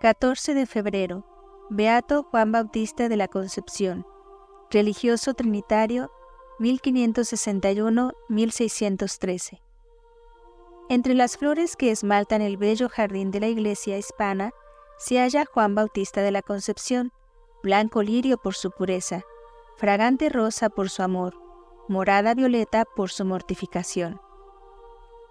14 de febrero, Beato Juan Bautista de la Concepción, religioso trinitario, 1561-1613. Entre las flores que esmaltan el bello jardín de la iglesia hispana, se halla Juan Bautista de la Concepción, blanco lirio por su pureza, fragante rosa por su amor, morada violeta por su mortificación.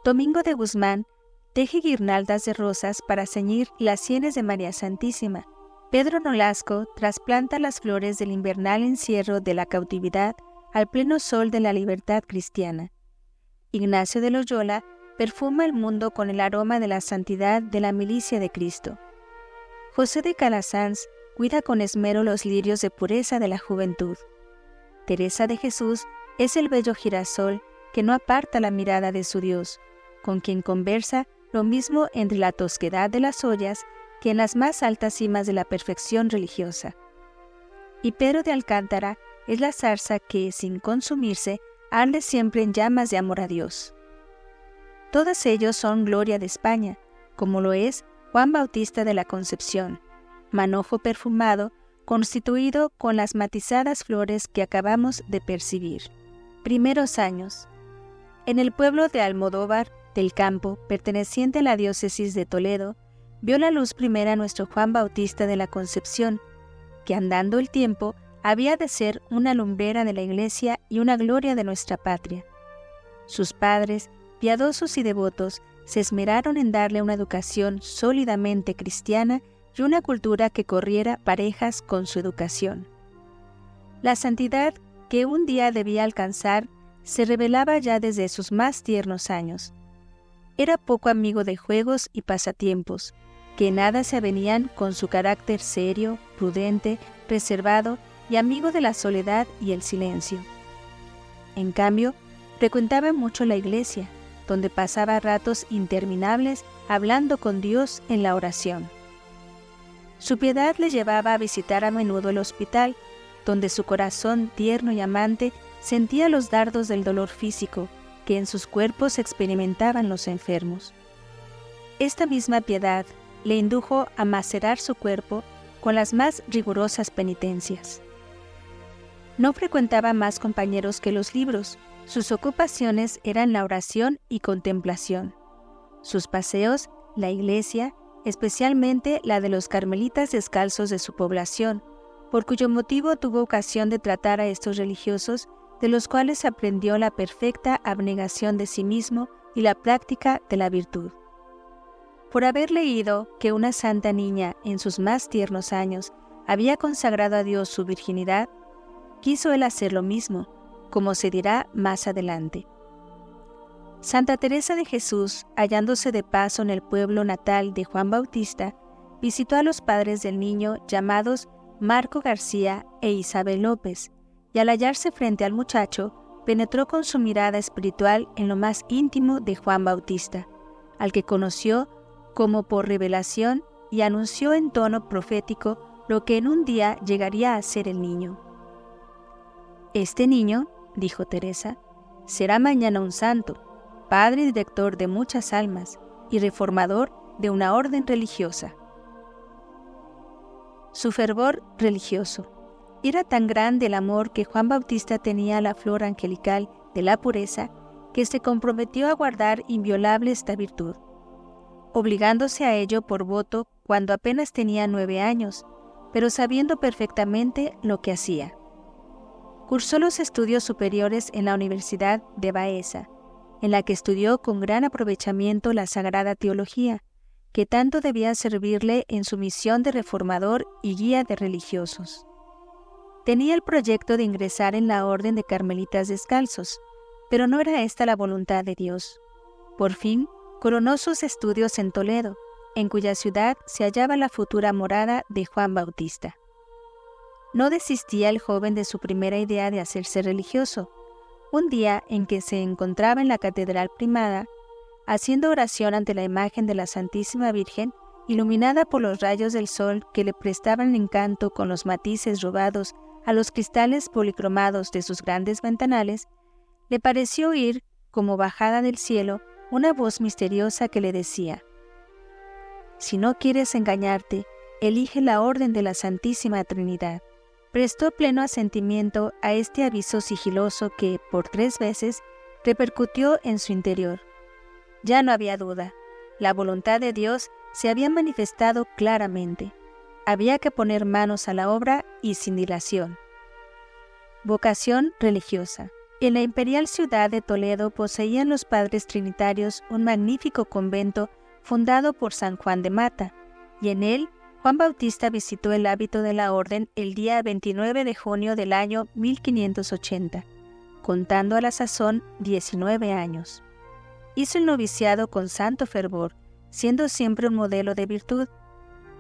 Domingo de Guzmán teje guirnaldas de rosas para ceñir las sienes de María Santísima. Pedro Nolasco trasplanta las flores del invernal encierro de la cautividad al pleno sol de la libertad cristiana. Ignacio de Loyola perfuma el mundo con el aroma de la santidad de la milicia de Cristo. José de Calasanz cuida con esmero los lirios de pureza de la juventud. Teresa de Jesús es el bello girasol que no aparta la mirada de su Dios, con quien conversa lo mismo entre la tosquedad de las ollas que en las más altas cimas de la perfección religiosa. Y Pedro de Alcántara es la zarza que, sin consumirse, arde siempre en llamas de amor a Dios. Todos ellos son gloria de España, como lo es Juan Bautista de la Concepción, manojo perfumado, constituido con las matizadas flores que acabamos de percibir. Primeros años. En el pueblo de Almodóvar del Campo, perteneciente a la diócesis de Toledo, vio la luz primera nuestro Juan Bautista de la Concepción, que andando el tiempo había de ser una lumbrera de la Iglesia y una gloria de nuestra patria. Sus padres, piadosos y devotos, se esmeraron en darle una educación sólidamente cristiana y una cultura que corriera parejas con su educación. La santidad que un día debía alcanzar se revelaba ya desde sus más tiernos años. Era poco amigo de juegos y pasatiempos, que nada se avenían con su carácter serio, prudente, reservado y amigo de la soledad y el silencio. En cambio, frecuentaba mucho la iglesia, donde pasaba ratos interminables hablando con Dios en la oración. Su piedad le llevaba a visitar a menudo el hospital, donde su corazón tierno y amante sentía los dardos del dolor físico que en sus cuerpos experimentaban los enfermos. Esta misma piedad le indujo a macerar su cuerpo con las más rigurosas penitencias. No frecuentaba más compañeros que los libros. Sus ocupaciones eran la oración y contemplación. Sus paseos, la iglesia, especialmente la de los carmelitas descalzos de su población, por cuyo motivo tuvo ocasión de tratar a estos religiosos, de los cuales aprendió la perfecta abnegación de sí mismo y la práctica de la virtud. Por haber leído que una santa niña en sus más tiernos años había consagrado a Dios su virginidad, quiso él hacer lo mismo, como se dirá más adelante. Santa Teresa de Jesús, hallándose de paso en el pueblo natal de Juan Bautista, visitó a los padres del niño llamados Marco García e Isabel López, y al hallarse frente al muchacho, penetró con su mirada espiritual en lo más íntimo de Juan Bautista, al que conoció como por revelación y anunció en tono profético lo que en un día llegaría a ser el niño. «Este niño», dijo Teresa, «será mañana un santo, padre y director de muchas almas y reformador de una orden religiosa». Su fervor religioso. Era tan grande el amor que Juan Bautista tenía a la flor angelical de la pureza que se comprometió a guardar inviolable esta virtud, obligándose a ello por voto cuando apenas tenía 9 años, pero sabiendo perfectamente lo que hacía. Cursó los estudios superiores en la Universidad de Baeza, en la que estudió con gran aprovechamiento la Sagrada Teología, que tanto debía servirle en su misión de reformador y guía de religiosos. Tenía el proyecto de ingresar en la Orden de Carmelitas Descalzos, pero no era esta la voluntad de Dios. Por fin, coronó sus estudios en Toledo, en cuya ciudad se hallaba la futura morada de Juan Bautista. No desistía el joven de su primera idea de hacerse religioso. Un día en que se encontraba en la Catedral Primada, haciendo oración ante la imagen de la Santísima Virgen, iluminada por los rayos del sol que le prestaban encanto con los matices robados a los cristales policromados de sus grandes ventanales, le pareció oír, como bajada del cielo, una voz misteriosa que le decía: «Si no quieres engañarte, elige la Orden de la Santísima Trinidad. Prestó pleno asentimiento a este aviso sigiloso que, por 3 veces, repercutió en su interior. Ya no había duda. La voluntad de Dios se había manifestado claramente. Había que poner manos a la obra y sin dilación. Vocación religiosa. En la imperial ciudad de Toledo poseían los padres trinitarios un magnífico convento fundado por San Juan de Mata, y en él Juan Bautista visitó el hábito de la orden el día 29 de junio del año 1580, contando a la sazón 19 años. Hizo el noviciado con santo fervor, siendo siempre un modelo de virtud.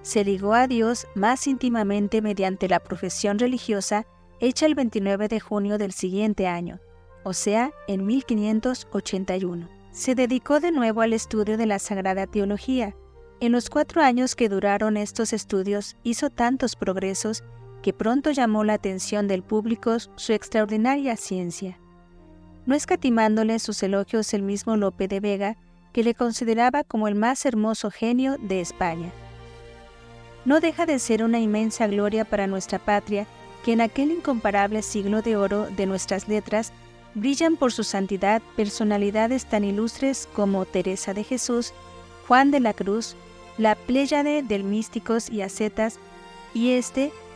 Se ligó a Dios más íntimamente mediante la profesión religiosa hecha el 29 de junio del siguiente año, o sea, en 1581. Se dedicó de nuevo al estudio de la Sagrada Teología. En los 4 años que duraron estos estudios hizo tantos progresos que pronto llamó la atención del público su extraordinaria ciencia. No escatimándole sus elogios el mismo Lope de Vega, que le consideraba como el más hermoso genio de España. No deja de ser una inmensa gloria para nuestra patria que en aquel incomparable siglo de oro de nuestras letras brillan por su santidad personalidades tan ilustres como Teresa de Jesús, Juan de la Cruz, la pléyade de místicos y ascetas, y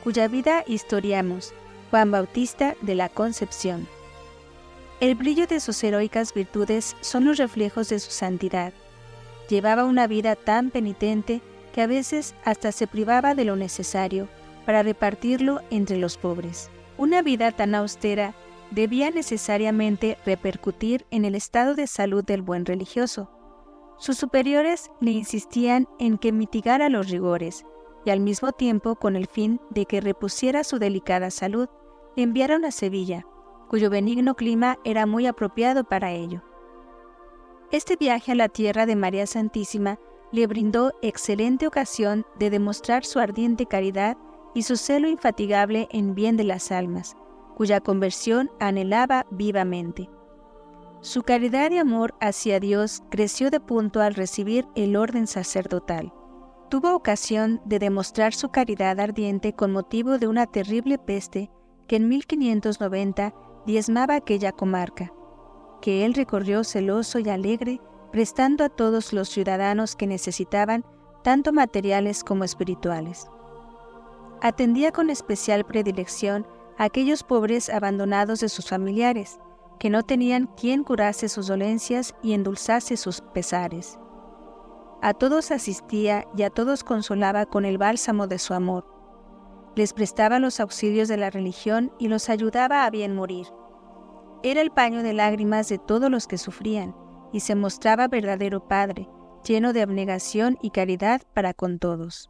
cuya vida historiamos, Juan Bautista de la Concepción. El brillo de sus heroicas virtudes son los reflejos de su santidad. Llevaba una vida tan penitente que a veces hasta se privaba de lo necesario para repartirlo entre los pobres. Una vida tan austera debía necesariamente repercutir en el estado de salud del buen religioso. Sus superiores le insistían en que mitigara los rigores, y al mismo tiempo, con el fin de que repusiera su delicada salud, le enviaron a Sevilla, cuyo benigno clima era muy apropiado para ello. Este viaje a la tierra de María Santísima le brindó excelente ocasión de demostrar su ardiente caridad y su celo infatigable en bien de las almas, cuya conversión anhelaba vivamente. Su caridad y amor hacia Dios creció de punto al recibir el orden sacerdotal. Tuvo ocasión de demostrar su caridad ardiente con motivo de una terrible peste que en 1590 diezmaba aquella comarca, que él recorrió celoso y alegre, prestando a todos los ciudadanos que necesitaban tanto materiales como espirituales. Atendía con especial predilección a aquellos pobres abandonados de sus familiares, que no tenían quien curase sus dolencias y endulzase sus pesares. A todos asistía y a todos consolaba con el bálsamo de su amor. Les prestaba los auxilios de la religión y los ayudaba a bien morir. Era el paño de lágrimas de todos los que sufrían, y se mostraba verdadero padre, lleno de abnegación y caridad para con todos.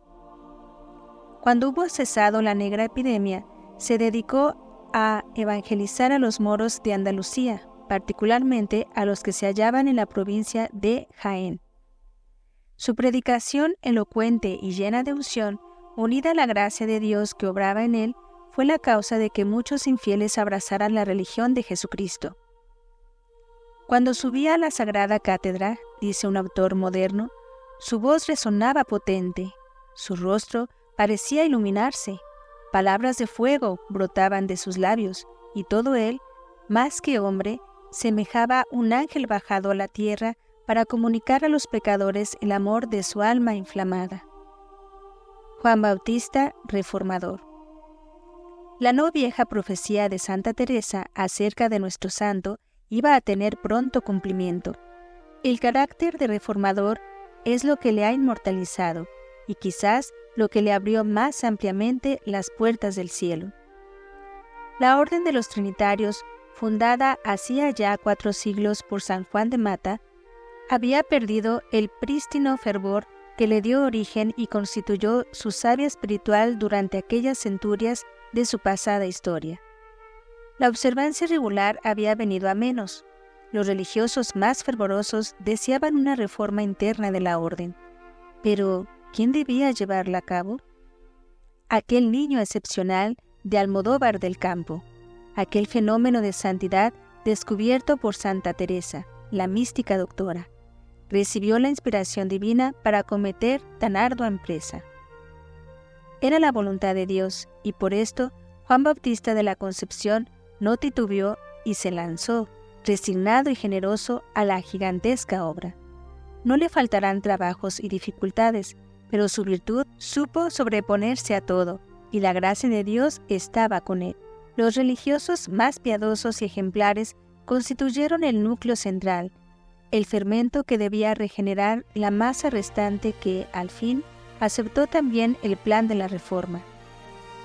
Cuando hubo cesado la negra epidemia, se dedicó a evangelizar a los moros de Andalucía, particularmente a los que se hallaban en la provincia de Jaén. Su predicación elocuente y llena de unción, unida a la gracia de Dios que obraba en él, fue la causa de que muchos infieles abrazaran la religión de Jesucristo. Cuando subía a la Sagrada Cátedra, dice un autor moderno, su voz resonaba potente, su rostro parecía iluminarse, palabras de fuego brotaban de sus labios, y todo él, más que hombre, semejaba un ángel bajado a la tierra para comunicar a los pecadores el amor de su alma inflamada. Juan Bautista, reformador. La no vieja profecía de Santa Teresa acerca de nuestro santo iba a tener pronto cumplimiento. El carácter de reformador es lo que le ha inmortalizado y quizás lo que le abrió más ampliamente las puertas del cielo. La Orden de los Trinitarios, fundada hacía ya 4 siglos por San Juan de Mata, había perdido el prístino fervor que le dio origen y constituyó su savia espiritual durante aquellas centurias de su pasada historia. La observancia regular había venido a menos. Los religiosos más fervorosos deseaban una reforma interna de la orden. Pero, ¿quién debía llevarla a cabo? Aquel niño excepcional de Almodóvar del Campo, aquel fenómeno de santidad descubierto por Santa Teresa, la mística doctora, recibió la inspiración divina para acometer tan ardua empresa. Era la voluntad de Dios, y por esto Juan Bautista de la Concepción no titubeó y se lanzó, resignado y generoso, a la gigantesca obra. No le faltarán trabajos y dificultades, pero su virtud supo sobreponerse a todo, y la gracia de Dios estaba con él. Los religiosos más piadosos y ejemplares constituyeron el núcleo central, el fermento que debía regenerar la masa restante que, al fin, aceptó también el plan de la reforma.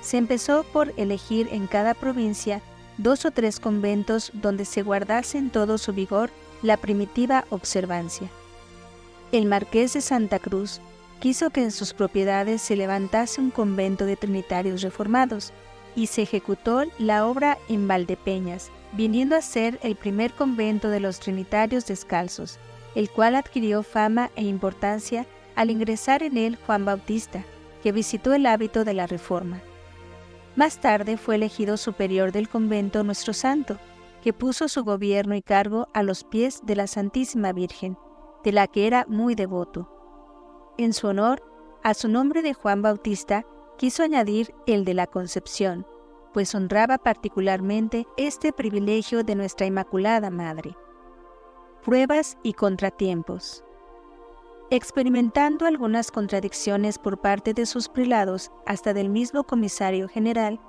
Se empezó por elegir en cada provincia 2 o 3 conventos donde se guardase en todo su vigor la primitiva observancia. El marqués de Santa Cruz quiso que en sus propiedades se levantase un convento de trinitarios reformados, y se ejecutó la obra en Valdepeñas, viniendo a ser el primer convento de los trinitarios descalzos, el cual adquirió fama e importancia al ingresar en él Juan Bautista, que visitó el hábito de la Reforma. Más tarde fue elegido superior del convento nuestro santo, que puso su gobierno y cargo a los pies de la Santísima Virgen, de la que era muy devoto. En su honor, a su nombre de Juan Bautista, quiso añadir el de la Concepción, pues honraba particularmente este privilegio de nuestra Inmaculada Madre. Pruebas y contratiempos. Experimentando algunas contradicciones por parte de sus prelados, hasta del mismo comisario general,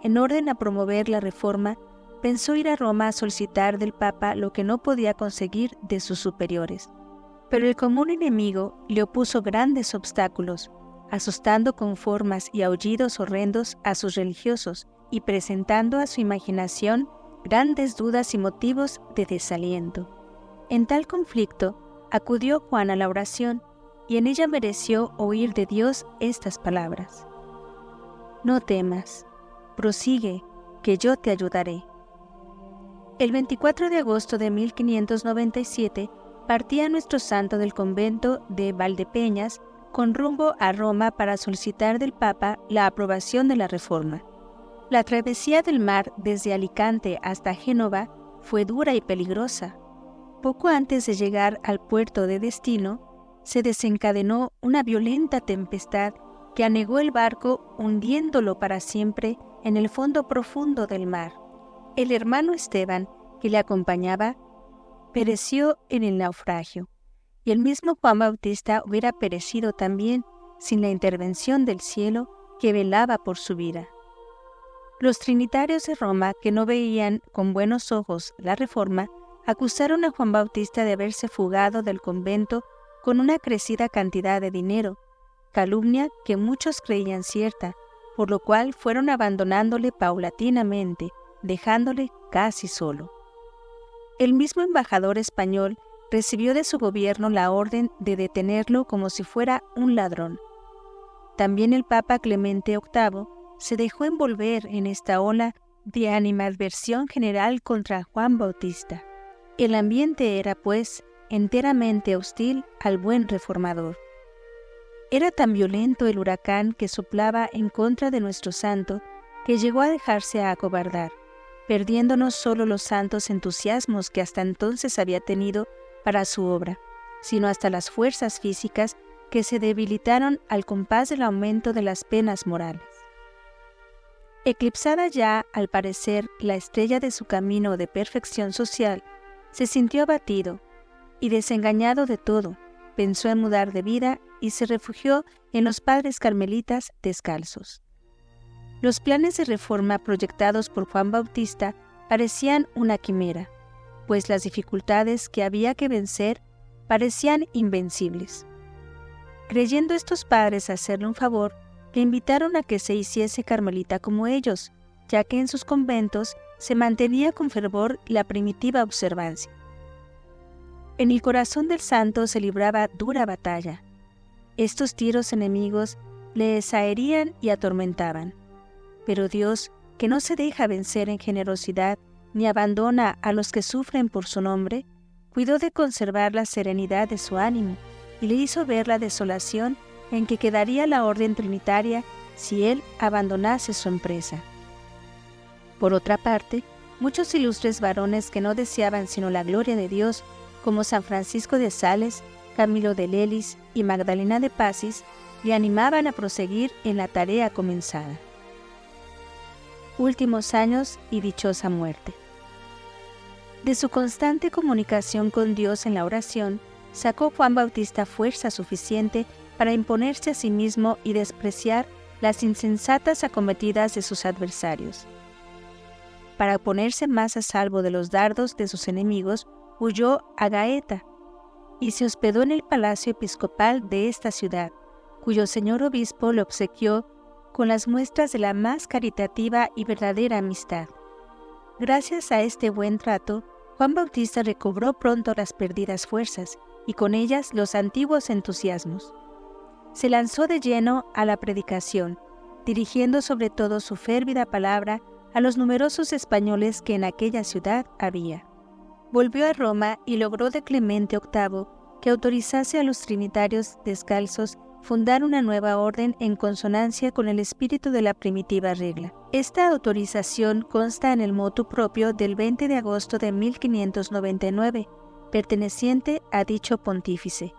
en orden a promover la reforma, pensó ir a Roma a solicitar del Papa lo que no podía conseguir de sus superiores. Pero el común enemigo le opuso grandes obstáculos, asustando con formas y aullidos horrendos a sus religiosos y presentando a su imaginación grandes dudas y motivos de desaliento. En tal conflicto, acudió Juan a la oración, y en ella mereció oír de Dios estas palabras: «No temas, prosigue, que yo te ayudaré». El 24 de agosto de 1597 partía nuestro santo del convento de Valdepeñas con rumbo a Roma para solicitar del Papa la aprobación de la reforma. La travesía del mar desde Alicante hasta Génova fue dura y peligrosa. Poco antes de llegar al puerto de destino, se desencadenó una violenta tempestad que anegó el barco, hundiéndolo para siempre en el fondo profundo del mar. El hermano Esteban, que le acompañaba, pereció en el naufragio, y el mismo Juan Bautista hubiera perecido también sin la intervención del cielo que velaba por su vida. Los trinitarios de Roma, que no veían con buenos ojos la reforma, acusaron a Juan Bautista de haberse fugado del convento con una crecida cantidad de dinero, calumnia que muchos creían cierta, por lo cual fueron abandonándole paulatinamente, dejándole casi solo. El mismo embajador español recibió de su gobierno la orden de detenerlo como si fuera un ladrón. También el Papa Clemente VIII se dejó envolver en esta ola de animadversión general contra Juan Bautista. El ambiente era, pues, enteramente hostil al buen reformador. Era tan violento el huracán que soplaba en contra de nuestro santo que llegó a dejarse acobardar, perdiendo no solo los santos entusiasmos que hasta entonces había tenido para su obra, sino hasta las fuerzas físicas que se debilitaron al compás del aumento de las penas morales. Eclipsada ya, al parecer, la estrella de su camino de perfección social, se sintió abatido y desengañado de todo, pensó en mudar de vida y se refugió en los padres carmelitas descalzos. Los planes de reforma proyectados por Juan Bautista parecían una quimera, pues las dificultades que había que vencer parecían invencibles. Creyendo estos padres hacerle un favor, le invitaron a que se hiciese carmelita como ellos, ya que en sus conventos se mantenía con fervor la primitiva observancia. En el corazón del santo se libraba dura batalla. Estos tiros enemigos le desaherían y atormentaban. Pero Dios, que no se deja vencer en generosidad ni abandona a los que sufren por su nombre, cuidó de conservar la serenidad de su ánimo y le hizo ver la desolación en que quedaría la orden trinitaria si él abandonase su empresa. Por otra parte, muchos ilustres varones que no deseaban sino la gloria de Dios, como San Francisco de Sales, Camilo de Lelis y Magdalena de Pacis, le animaban a proseguir en la tarea comenzada. Últimos años y dichosa muerte. De su constante comunicación con Dios en la oración, sacó Juan Bautista fuerza suficiente para imponerse a sí mismo y despreciar las insensatas acometidas de sus adversarios. Para ponerse más a salvo de los dardos de sus enemigos, huyó a Gaeta y se hospedó en el palacio episcopal de esta ciudad, cuyo señor obispo le obsequió con las muestras de la más caritativa y verdadera amistad. Gracias a este buen trato, Juan Bautista recobró pronto las perdidas fuerzas y con ellas los antiguos entusiasmos. Se lanzó de lleno a la predicación, dirigiendo sobre todo su férvida palabra a los numerosos españoles que en aquella ciudad había. Volvió a Roma y logró de Clemente VIII que autorizase a los trinitarios descalzos fundar una nueva orden en consonancia con el espíritu de la primitiva regla. Esta autorización consta en el motu propio del 20 de agosto de 1599, perteneciente a dicho pontífice.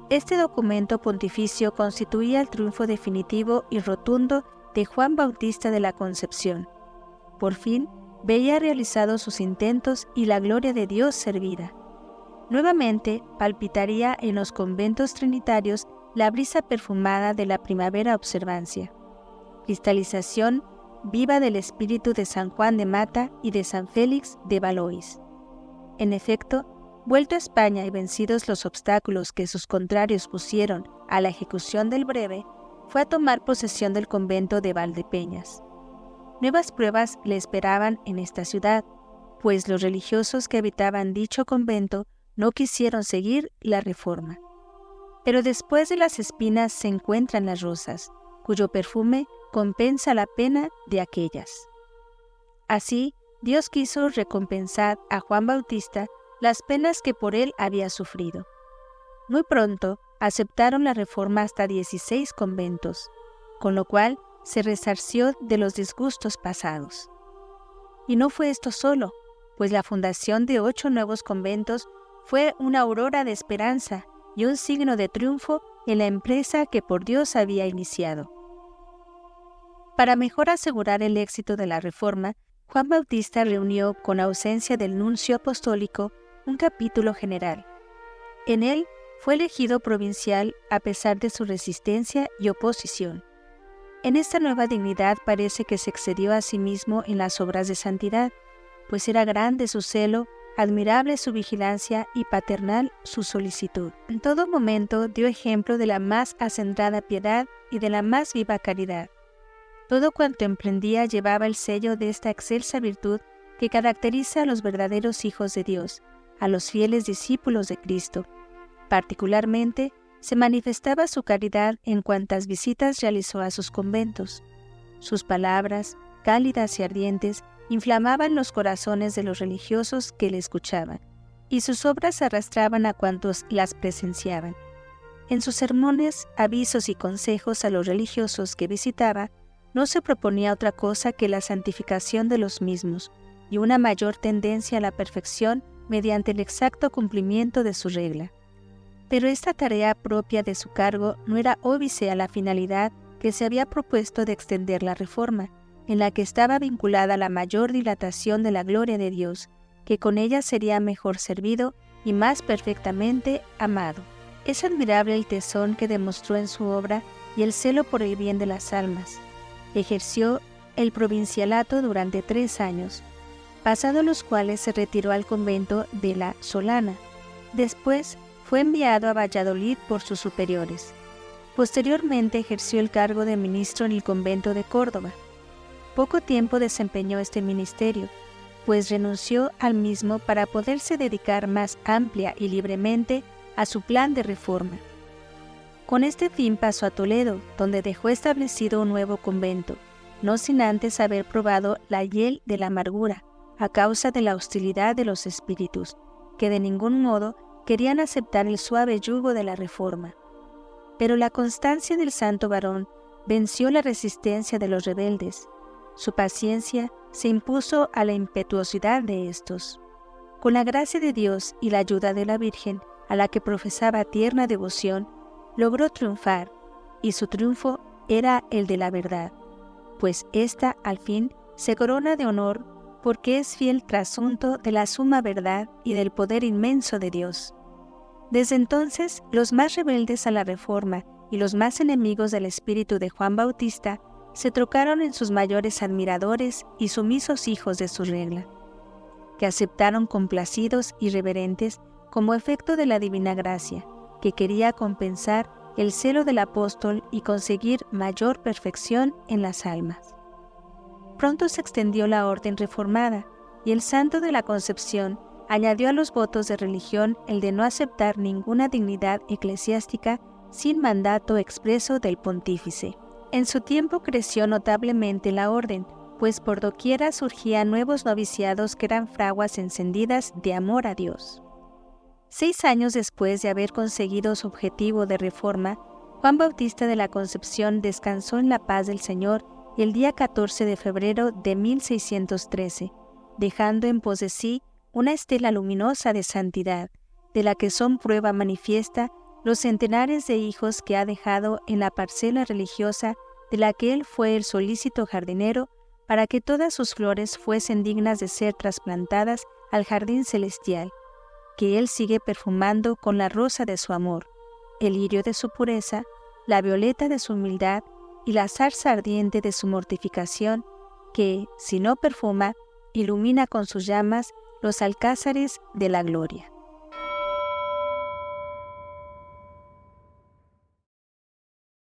Este documento pontificio constituía el triunfo definitivo y rotundo de Juan Bautista de la Concepción. Por fin, veía realizados sus intentos y la gloria de Dios servida. Nuevamente palpitaría en los conventos trinitarios la brisa perfumada de la primavera observancia, cristalización viva del espíritu de San Juan de Mata y de San Félix de Valois. En efecto, vuelto a España y vencidos los obstáculos que sus contrarios pusieron a la ejecución del breve, fue a tomar posesión del convento de Valdepeñas. Nuevas pruebas le esperaban en esta ciudad, pues los religiosos que habitaban dicho convento no quisieron seguir la reforma. Pero después de las espinas se encuentran las rosas, cuyo perfume compensa la pena de aquellas. Así, Dios quiso recompensar a Juan Bautista las penas que por él había sufrido. Muy pronto aceptaron la reforma hasta 16 conventos, con lo cual se resarció de los disgustos pasados. Y no fue esto solo, pues la fundación de 8 nuevos conventos fue una aurora de esperanza y un signo de triunfo en la empresa que por Dios había iniciado. Para mejor asegurar el éxito de la reforma, Juan Bautista reunió, con ausencia del nuncio apostólico, un capítulo general. En él fue elegido provincial a pesar de su resistencia y oposición. En esta nueva dignidad parece que se excedió a sí mismo en las obras de santidad, pues era grande su celo, admirable su vigilancia y paternal su solicitud. En todo momento dio ejemplo de la más acendrada piedad y de la más viva caridad. Todo cuanto emprendía llevaba el sello de esta excelsa virtud que caracteriza a los verdaderos hijos de Dios, a los fieles discípulos de Cristo. Particularmente, se manifestaba su caridad en cuantas visitas realizó a sus conventos. Sus palabras, cálidas y ardientes, inflamaban los corazones de los religiosos que le escuchaban, y sus obras arrastraban a cuantos las presenciaban. En sus sermones, avisos y consejos a los religiosos que visitaba, no se proponía otra cosa que la santificación de los mismos y una mayor tendencia a la perfección mediante el exacto cumplimiento de su regla. Pero esta tarea propia de su cargo no era óbice a la finalidad que se había propuesto de extender la reforma, en la que estaba vinculada la mayor dilatación de la gloria de Dios, que con ella sería mejor servido y más perfectamente amado. Es admirable el tesón que demostró en su obra y el celo por el bien de las almas. Ejerció el provincialato durante 3 años, pasados los cuales se retiró al convento de la Solana. Después fue enviado a Valladolid por sus superiores. Posteriormente ejerció el cargo de ministro en el convento de Córdoba. Poco tiempo desempeñó este ministerio, pues renunció al mismo para poderse dedicar más amplia y libremente a su plan de reforma. Con este fin pasó a Toledo, donde dejó establecido un nuevo convento, no sin antes haber probado la hiel de la amargura, a causa de la hostilidad de los espíritus, que de ningún modo querían aceptar el suave yugo de la reforma. Pero la constancia del santo varón venció la resistencia de los rebeldes. Su paciencia se impuso a la impetuosidad de estos. Con la gracia de Dios y la ayuda de la Virgen, a la que profesaba tierna devoción, logró triunfar, y su triunfo era el de la verdad, pues ésta, al fin, se corona de honor porque es fiel trasunto de la suma verdad y del poder inmenso de Dios. Desde entonces, los más rebeldes a la Reforma y los más enemigos del espíritu de Juan Bautista se trocaron en sus mayores admiradores y sumisos hijos de su regla, que aceptaron complacidos y reverentes como efecto de la divina gracia, que quería compensar el celo del apóstol y conseguir mayor perfección en las almas. Pronto se extendió la orden reformada, y el santo de la Concepción añadió a los votos de religión el de no aceptar ninguna dignidad eclesiástica sin mandato expreso del pontífice. En su tiempo creció notablemente la orden, pues por doquiera surgían nuevos noviciados que eran fraguas encendidas de amor a Dios. 6 años después de haber conseguido su objetivo de reforma, Juan Bautista de la Concepción descansó en la paz del Señor el día 14 de febrero de 1613, dejando en pos de sí una estela luminosa de santidad, de la que son prueba manifiesta los centenares de hijos que ha dejado en la parcela religiosa de la que él fue el solícito jardinero, para que todas sus flores fuesen dignas de ser trasplantadas al jardín celestial, que él sigue perfumando con la rosa de su amor, el lirio de su pureza, la violeta de su humildad y la zarza ardiente de su mortificación, que, si no perfuma, ilumina con sus llamas los alcázares de la gloria.